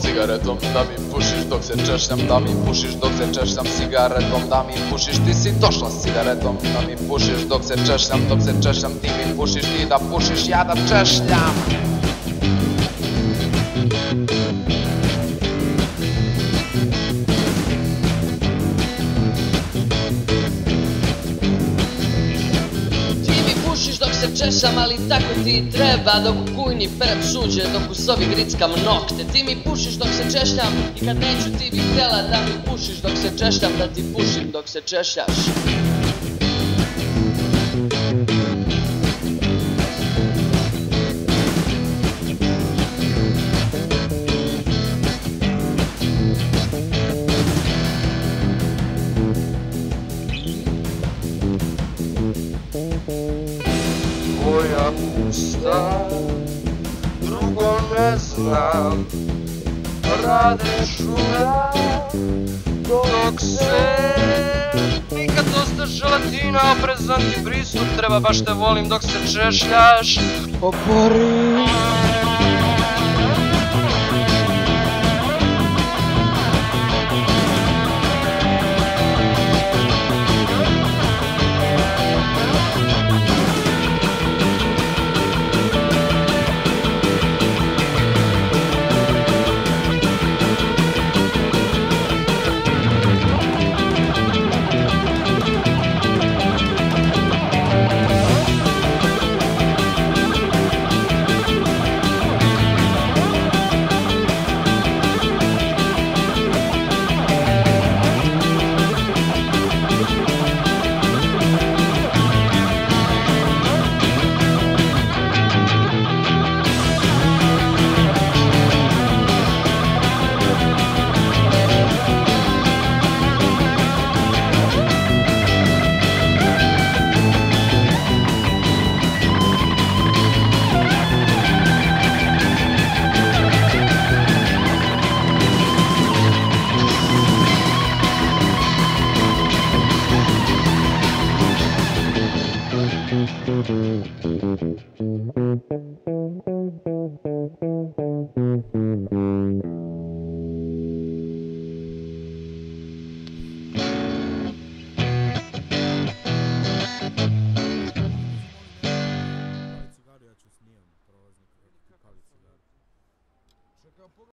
cigaretom, da mi pušiš dok se češljam, da mi pušiš dok se češljam cigaretom, da mi pušiš, ti si došla s cigaretom, da mi pušiš dok se češljam, ti mi pušiš, ti da pušiš, ja da češljam. Dok se češam, ali tako ti treba, dok u kujni perem suđe, dok u sobi grickam nokte. Ti mi pušiš dok se češljam i kad neću ti bi htjela da mi pušiš dok se češljam, da ti pušim dok se češljaš. Tvoja usta, drugo ne znam, radiš uvek dok se nikad dosta želatina, oprezan ti pristup, treba baš te volim dok se češljaš. Opori.